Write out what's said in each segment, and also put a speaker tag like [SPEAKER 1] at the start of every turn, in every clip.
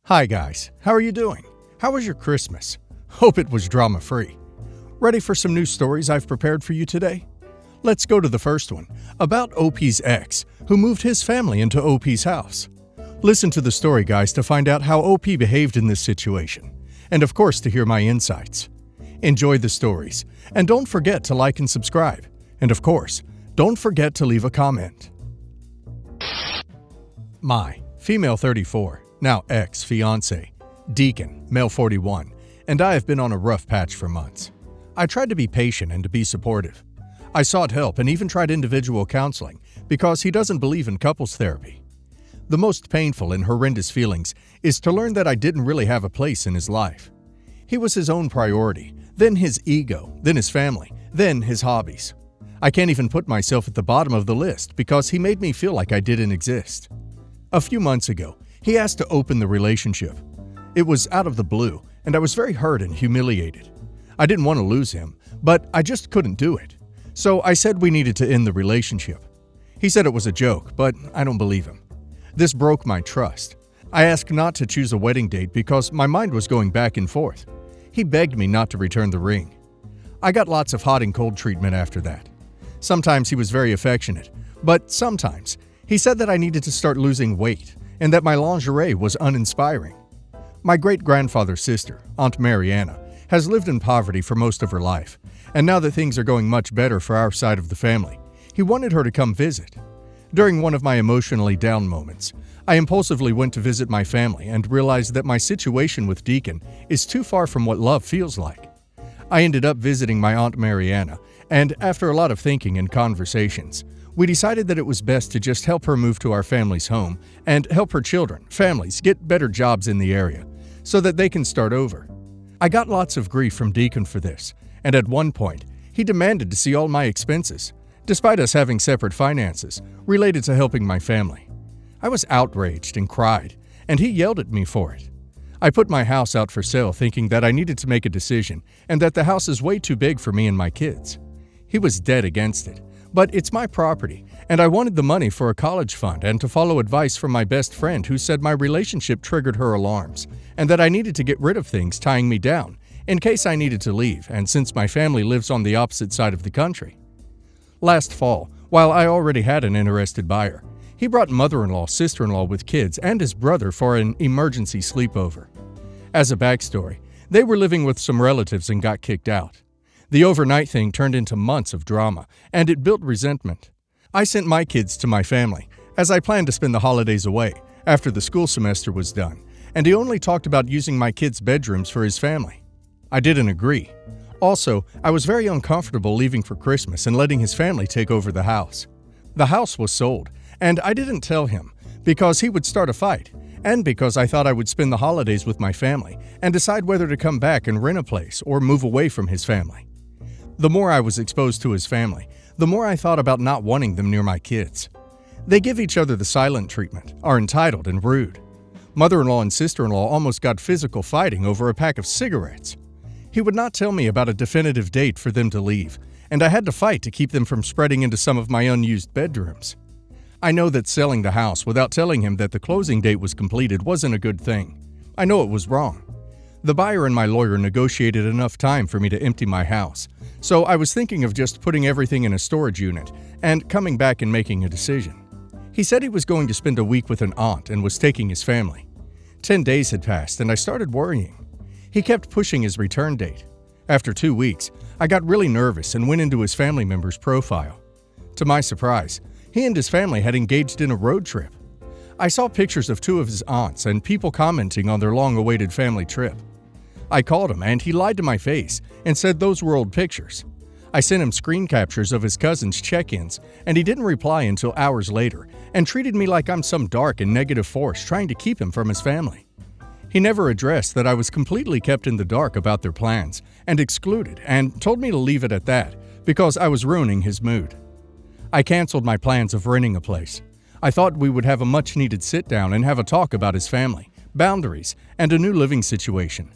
[SPEAKER 1] Hi guys, how are you doing? How was your Christmas? Hope it was drama-free. Ready for some new stories I've prepared for you today? Let's go to the first one, about OP's ex, who moved his family into OP's house. Listen to the story, guys, to find out how OP behaved in this situation, and of course to hear my insights. Enjoy the stories, and don't forget to like and subscribe, and of course, don't forget to leave a comment. Female 34, now ex-fiance, Deacon, male 41, and I have been on a rough patch for months. I tried to be patient and to be supportive. I sought help and even tried individual counseling because he doesn't believe in couples therapy. The most painful and horrendous feelings is to learn that I didn't really have a place in his life. He was his own priority, then his ego, then his family, then his hobbies. I can't even put myself at the bottom of the list because he made me feel like I didn't exist. A few months ago, he asked to open the relationship. It was out of the blue, and I was very hurt and humiliated. I didn't want to lose him, but I just couldn't do it. So I said we needed to end the relationship. He said it was a joke, but I don't believe him. This broke my trust. I asked not to choose a wedding date because my mind was going back and forth. He begged me not to return the ring. I got lots of hot and cold treatment after that. Sometimes he was very affectionate, but sometimes he said that I needed to start losing weight and that my lingerie was uninspiring. My great-grandfather's sister, Aunt Mariana, has lived in poverty for most of her life, and now that things are going much better for our side of the family, he wanted her to come visit. During one of my emotionally down moments, I impulsively went to visit my family and realized that my situation with Deacon is too far from what love feels like. I ended up visiting my Aunt Mariana, and after a lot of thinking and conversations, we decided that it was best to just help her move to our family's home and help her children, families, get better jobs in the area so that they can start over. I got lots of grief from Deacon for this, and at one point, he demanded to see all my expenses, despite us having separate finances related to helping my family. I was outraged and cried, and he yelled at me for it. I put my house out for sale thinking that I needed to make a decision and that the house is way too big for me and my kids. He was dead against it, but it's my property, and I wanted the money for a college fund and to follow advice from my best friend who said my relationship triggered her alarms and that I needed to get rid of things tying me down in case I needed to leave, and since my family lives on the opposite side of the country. Last fall, while I already had an interested buyer, he brought mother-in-law, sister-in-law with kids, and his brother for an emergency sleepover. As a backstory, they were living with some relatives and got kicked out. The overnight thing turned into months of drama, and it built resentment. I sent my kids to my family, as I planned to spend the holidays away after the school semester was done, and he only talked about using my kids' bedrooms for his family. I didn't agree. Also, I was very uncomfortable leaving for Christmas and letting his family take over the house. The house was sold, and I didn't tell him because he would start a fight, and because I thought I would spend the holidays with my family and decide whether to come back and rent a place or move away from his family. The more I was exposed to his family, the more I thought about not wanting them near my kids. They give each other the silent treatment, are entitled and rude. Mother-in-law and sister-in-law almost got physical fighting over a pack of cigarettes. He would not tell me about a definitive date for them to leave, and I had to fight to keep them from spreading into some of my unused bedrooms. I know that selling the house without telling him that the closing date was completed wasn't a good thing. I know it was wrong. The buyer and my lawyer negotiated enough time for me to empty my house, so I was thinking of just putting everything in a storage unit and coming back and making a decision. He said he was going to spend a week with an aunt and was taking his family. 10 days had passed and I started worrying. He kept pushing his return date. After 2 weeks, I got really nervous and went into his family member's profile. To my surprise, he and his family had engaged in a road trip. I saw pictures of 2 of his aunts and people commenting on their long-awaited family trip. I called him and he lied to my face and said those were old pictures. I sent him screen captures of his cousin's check-ins and he didn't reply until hours later and treated me like I'm some dark and negative force trying to keep him from his family. He never addressed that I was completely kept in the dark about their plans and excluded and told me to leave it at that because I was ruining his mood. I canceled my plans of renting a place. I thought we would have a much-needed sit-down and have a talk about his family, boundaries, and a new living situation.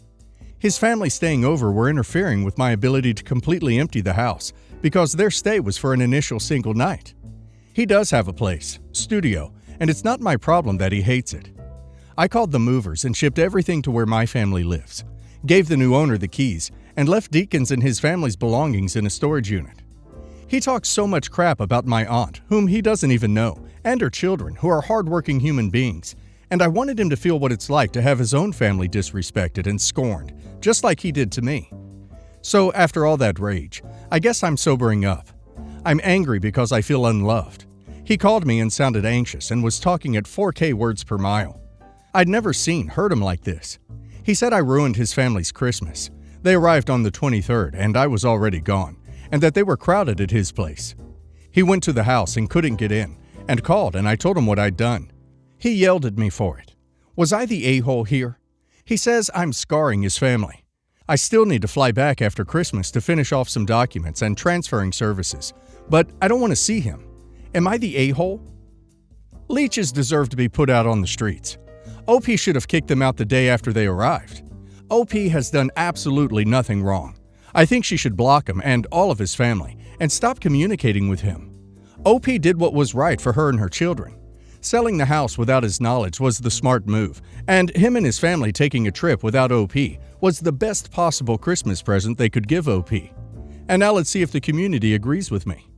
[SPEAKER 1] His family staying over were interfering with my ability to completely empty the house because their stay was for an initial single night. He does have a place, studio, and it's not my problem that he hates it. I called the movers and shipped everything to where my family lives, gave the new owner the keys, and left Deacons and his family's belongings in a storage unit. He talks so much crap about my aunt, whom he doesn't even know, and her children, who are hardworking human beings, and I wanted him to feel what it's like to have his own family disrespected and scorned, just like he did to me. So after all that rage, I guess I'm sobering up. I'm angry because I feel unloved. He called me and sounded anxious and was talking at 4K words per mile. I'd never heard him like this. He said I ruined his family's Christmas. They arrived on the 23rd and I was already gone, and that they were crowded at his place. He went to the house and couldn't get in, and called, and I told him what I'd done. He yelled at me for it. Was I the a-hole here? He says I'm scarring his family. I still need to fly back after Christmas to finish off some documents and transferring services, but I don't want to see him. Am I the a-hole? Leeches deserve to be put out on the streets. OP should have kicked them out the day after they arrived. OP has done absolutely nothing wrong. I think she should block him and all of his family and stop communicating with him. OP did what was right for her and her children. Selling the house without his knowledge was the smart move, and him and his family taking a trip without OP was the best possible Christmas present they could give OP. And now let's see if the community agrees with me.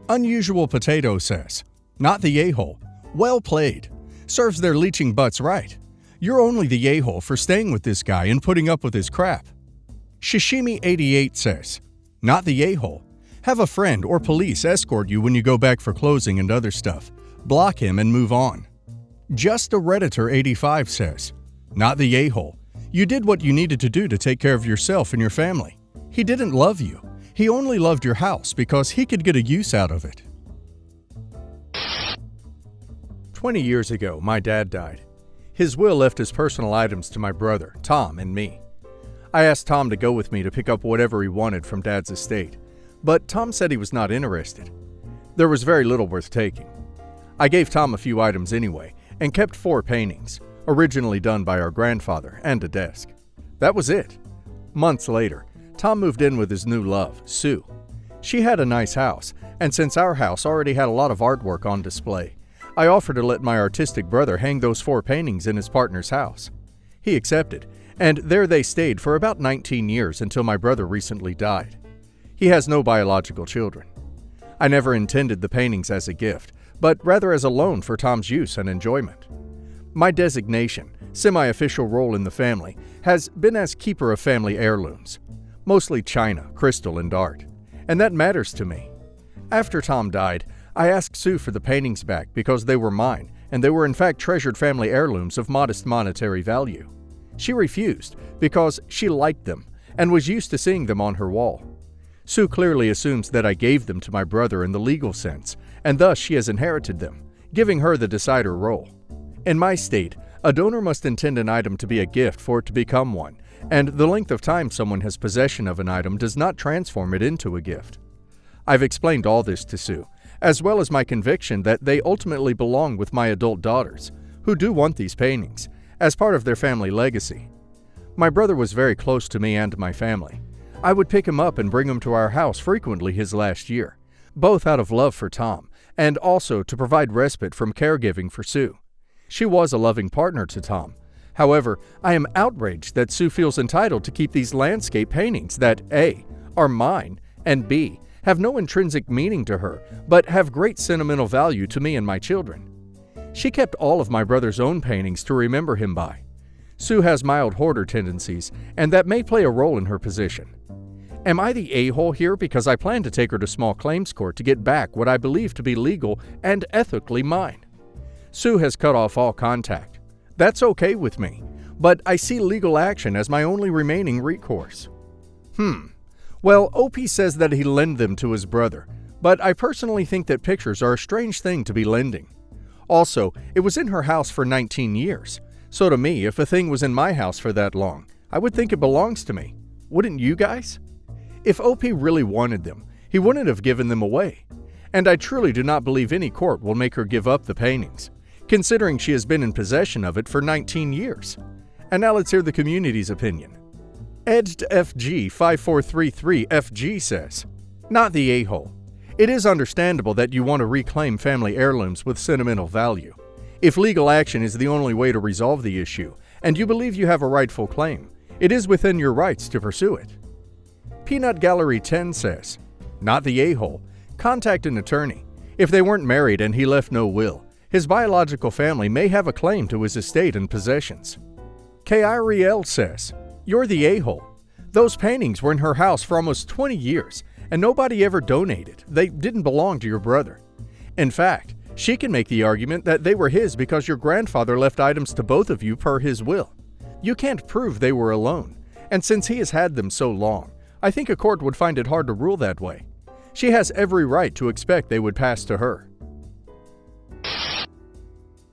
[SPEAKER 1] Unusual Potato says, "Not the a-hole. Well played. Serves their leeching butts right. You're only the a-hole for staying with this guy and putting up with his crap." Shishimi88 says, "Not the a-hole. Have a friend or police escort you when you go back for closing and other stuff. Block him and move on." Just a Redditor 85 says, "Not the a-hole. You did what you needed to do to take care of yourself and your family. He didn't love you. He only loved your house because he could get a use out of it." 20 years ago, my dad died. His will left his personal items to my brother, Tom, and me. I asked Tom to go with me to pick up whatever he wanted from Dad's estate, but Tom said he was not interested. There was very little worth taking. I gave Tom a few items anyway, and kept 4 paintings, originally done by our grandfather, and a desk. That was it. Months later, Tom moved in with his new love, Sue. She had a nice house, and since our house already had a lot of artwork on display, I offered to let my artistic brother hang those 4 paintings in his partner's house. He accepted, and there they stayed for about 19 years until my brother recently died. He has no biological children. I never intended the paintings as a gift, but rather as a loan for Tom's use and enjoyment. My designation, semi-official role in the family, has been as keeper of family heirlooms, mostly china, crystal, and art, and that matters to me. After Tom died, I asked Sue for the paintings back because they were mine, and they were in fact treasured family heirlooms of modest monetary value. She refused because she liked them and was used to seeing them on her wall. Sue clearly assumes that I gave them to my brother in the legal sense, and thus she has inherited them, giving her the decider role. In my state, a donor must intend an item to be a gift for it to become one, and the length of time someone has possession of an item does not transform it into a gift. I've explained all this to Sue, as well as my conviction that they ultimately belong with my adult daughters, who do want these paintings, as part of their family legacy. My brother was very close to me and my family. I would pick him up and bring him to our house frequently his last year, both out of love for Tom, and also to provide respite from caregiving for Sue. She was a loving partner to Tom. However, I am outraged that Sue feels entitled to keep these landscape paintings that A, are mine, and B, have no intrinsic meaning to her, but have great sentimental value to me and my children. She kept all of my brother's own paintings to remember him by. Sue has mild hoarder tendencies, and that may play a role in her position. Am I the a-hole here because I plan to take her to small claims court to get back what I believe to be legal and ethically mine? Sue has cut off all contact. That's okay with me, but I see legal action as my only remaining recourse. Well, OP says that he lent them to his brother, but I personally think that pictures are a strange thing to be lending. Also, it was in her house for 19 years, so to me, if a thing was in my house for that long, I would think it belongs to me. Wouldn't you guys? If OP really wanted them, he wouldn't have given them away. And I truly do not believe any court will make her give up the paintings, considering she has been in possession of it for 19 years. And now let's hear the community's opinion. EdgedFG5433FG says, "Not the a-hole. It is understandable that you want to reclaim family heirlooms with sentimental value. If legal action is the only way to resolve the issue, and you believe you have a rightful claim, it is within your rights to pursue it. Peanut Gallery 10 says, not the a-hole. Contact an attorney. If they weren't married and he left no will, his biological family may have a claim to his estate and possessions. K.I.R.E.L. says, you're the a-hole. Those paintings were in her house for almost 20 years, and nobody ever donated. They didn't belong to your brother. In fact, she can make the argument that they were his because your grandfather left items to both of you per his will. You can't prove they were alone, and since he has had them so long, I think a court would find it hard to rule that way. She has every right to expect they would pass to her.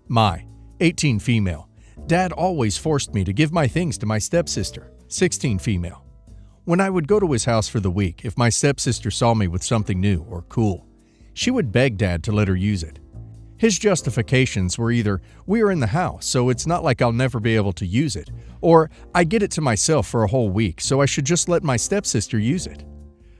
[SPEAKER 1] My 18 female. Dad always forced me to give my things to my stepsister. 16 female. When I would go to his house for the week, if my stepsister saw me with something new or cool, she would beg Dad to let her use it. His justifications were either, we are in the house, so it's not like I'll never be able to use it, or I get it to myself for a whole week, so I should just let my stepsister use it.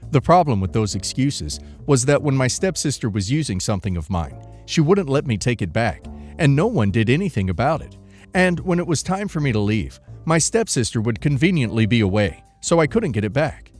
[SPEAKER 1] The problem with those excuses was that when my stepsister was using something of mine, she wouldn't let me take it back, and no one did anything about it. And when it was time for me to leave, my stepsister would conveniently be away, so I couldn't get it back.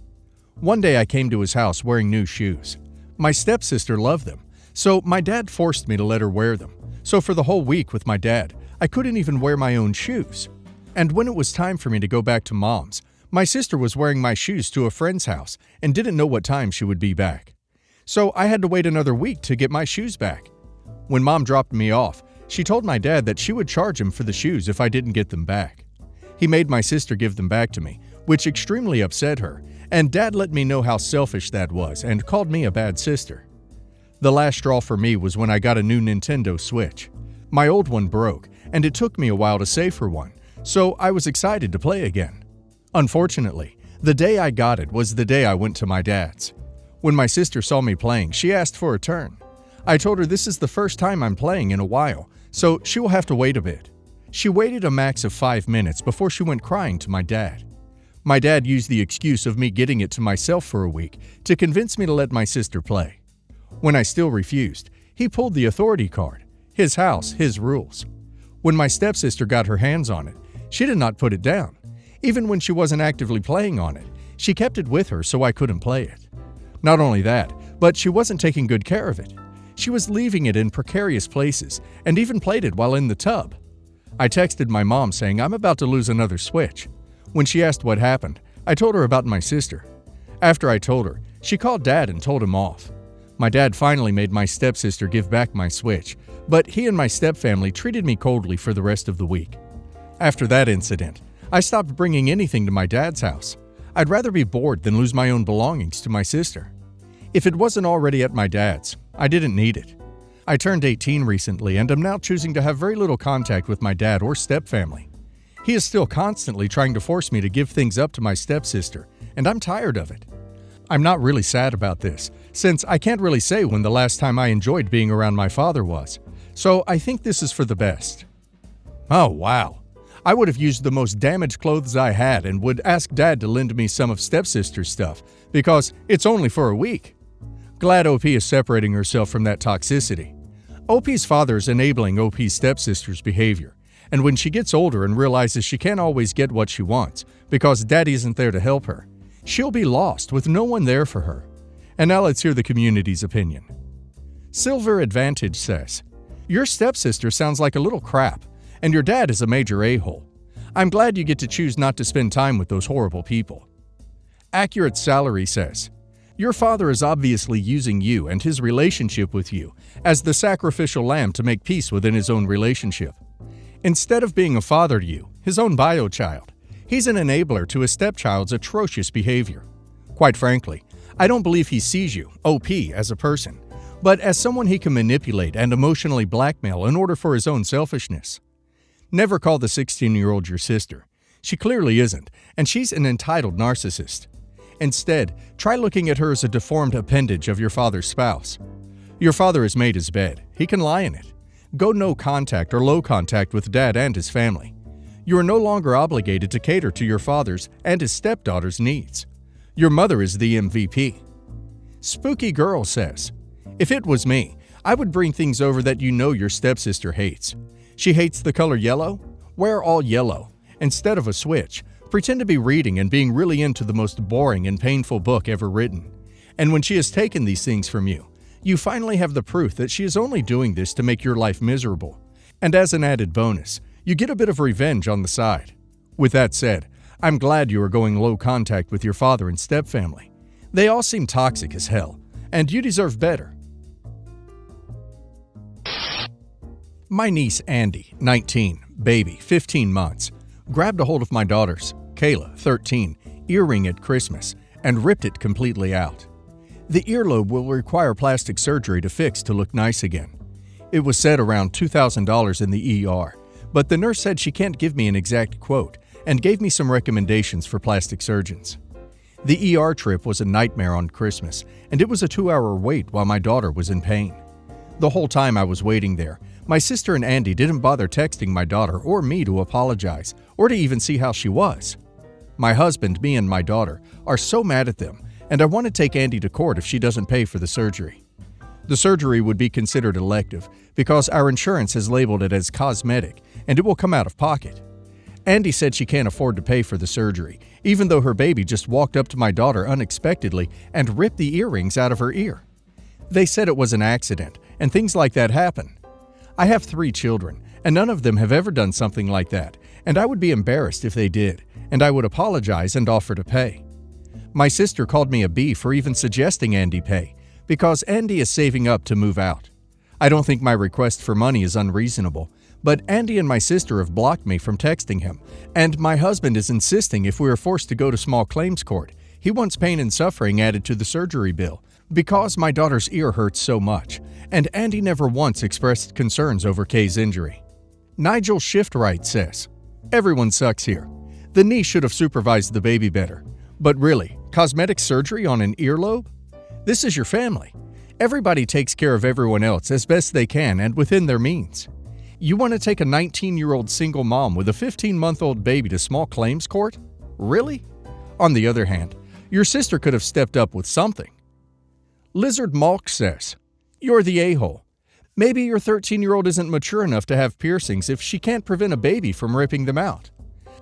[SPEAKER 1] One day I came to his house wearing new shoes. My stepsister loved them, so my dad forced me to let her wear them. So for the whole week with my dad, I couldn't even wear my own shoes. And when it was time for me to go back to Mom's, my sister was wearing my shoes to a friend's house and didn't know what time she would be back. So I had to wait another week to get my shoes back. When Mom dropped me off, she told my dad that she would charge him for the shoes if I didn't get them back. He made my sister give them back to me, which extremely upset her, and Dad let me know how selfish that was and called me a bad sister. The last straw for me was when I got a new Nintendo Switch. My old one broke, and it took me a while to save for one, so I was excited to play again. Unfortunately, the day I got it was the day I went to my dad's. When my sister saw me playing, she asked for a turn. I told her this is the first time I'm playing in a while, so she will have to wait a bit. She waited a max of 5 minutes before she went crying to my dad. My dad used the excuse of me getting it to myself for a week to convince me to let my sister play. When I still refused, he pulled the authority card. His house, his rules. When my stepsister got her hands on it, she did not put it down. Even when she wasn't actively playing on it, she kept it with her so I couldn't play it. Not only that, but she wasn't taking good care of it. She was leaving it in precarious places and even played it while in the tub. I texted my mom saying I'm about to lose another Switch. When she asked what happened, I told her about my sister. After I told her, she called Dad and told him off. My dad finally made my stepsister give back my Switch, but he and my stepfamily treated me coldly for the rest of the week. After that incident, I stopped bringing anything to my dad's house. I'd rather be bored than lose my own belongings to my sister. If it wasn't already at my dad's, I didn't need it. I turned 18 recently and am now choosing to have very little contact with my dad or stepfamily. He is still constantly trying to force me to give things up to my stepsister, and I'm tired of it. I'm not really sad about this, since I can't really say when the last time I enjoyed being around my father was, so I think this is for the best. Oh wow. I would have used the most damaged clothes I had and would ask Dad to lend me some of stepsister's stuff, because it's only for a week. Glad OP is separating herself from that toxicity. OP's father is enabling OP's stepsister's behavior, and when she gets older and realizes she can't always get what she wants because Daddy isn't there to help her, she'll be lost with no one there for her. And now let's hear the community's opinion. Silver Advantage says, your stepsister sounds like a little crap, and your dad is a major a-hole. I'm glad you get to choose not to spend time with those horrible people. Accurate Salary says, your father is obviously using you and his relationship with you as the sacrificial lamb to make peace within his own relationship. Instead of being a father to you, his own bio child, he's an enabler to his stepchild's atrocious behavior. Quite frankly, I don't believe he sees you, OP, as a person, but as someone he can manipulate and emotionally blackmail in order for his own selfishness. Never call the 16-year-old your sister. She clearly isn't, and she's an entitled narcissist. Instead, try looking at her as a deformed appendage of your father's spouse. Your father has made his bed. He can lie in it. Go no contact or low contact with Dad and his family. You are no longer obligated to cater to your father's and his stepdaughter's needs. Your mother is the MVP. Spooky Girl says, if it was me, I would bring things over that you know your stepsister hates. She hates the color yellow? Wear all yellow. Instead of a switch, pretend to be reading and being really into the most boring and painful book ever written. And when she has taken these things from you, you finally have the proof that she is only doing this to make your life miserable. And as an added bonus, you get a bit of revenge on the side. With that said, I'm glad you are going low contact with your father and stepfamily. They all seem toxic as hell, and you deserve better. My niece Andy, 19, baby, 15 months, grabbed a hold of my daughter's, Kayla, 13, earring at Christmas and ripped it completely out. The earlobe will require plastic surgery to fix to look nice again. It was said around $2,000 in the ER, but the nurse said she can't give me an exact quote and gave me some recommendations for plastic surgeons. The ER trip was a nightmare on Christmas, and it was a 2-hour wait while my daughter was in pain. The whole time I was waiting there, my sister and Andy didn't bother texting my daughter or me to apologize or to even see how she was. My husband, me, and my daughter are so mad at them, and I want to take Andy to court if she doesn't pay for the surgery. The surgery would be considered elective because our insurance has labeled it as cosmetic and it will come out of pocket. Andy said she can't afford to pay for the surgery, even though her baby just walked up to my daughter unexpectedly and ripped the earrings out of her ear. They said it was an accident, and things like that happen. I have 3 children, and none of them have ever done something like that, and I would be embarrassed if they did, and I would apologize and offer to pay. My sister called me a bee for even suggesting Andy pay, because Andy is saving up to move out. I don't think my request for money is unreasonable, but Andy and my sister have blocked me from texting him, and my husband is insisting if we are forced to go to small claims court, he wants pain and suffering added to the surgery bill because my daughter's ear hurts so much, and Andy never once expressed concerns over Kay's injury. Nigel Shiftwright says, "Everyone sucks here. The niece should have supervised the baby better. But really, cosmetic surgery on an earlobe? This is your family. Everybody takes care of everyone else as best they can and within their means. You want to take a 19-year-old single mom with a 15-month-old baby to small claims court? Really? On the other hand, your sister could have stepped up with something." Lizard Malk says, "You're the a-hole. Maybe your 13-year-old isn't mature enough to have piercings if she can't prevent a baby from ripping them out.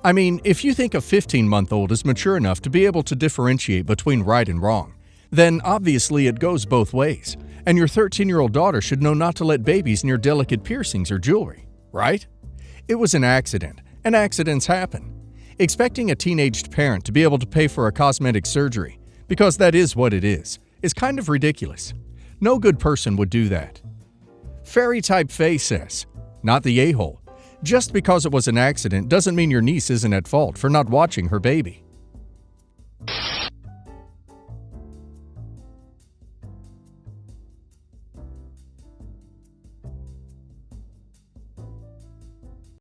[SPEAKER 1] I mean, if you think a 15-month-old is mature enough to be able to differentiate between right and wrong, then obviously it goes both ways, and your 13-year-old daughter should know not to let babies near delicate piercings or jewelry, right? It was an accident, and accidents happen. Expecting a teenaged parent to be able to pay for a cosmetic surgery, because that is what it is kind of ridiculous. No good person would do that." Fairy Type Faye says, "Not the a-hole. Just because it was an accident doesn't mean your niece isn't at fault for not watching her baby.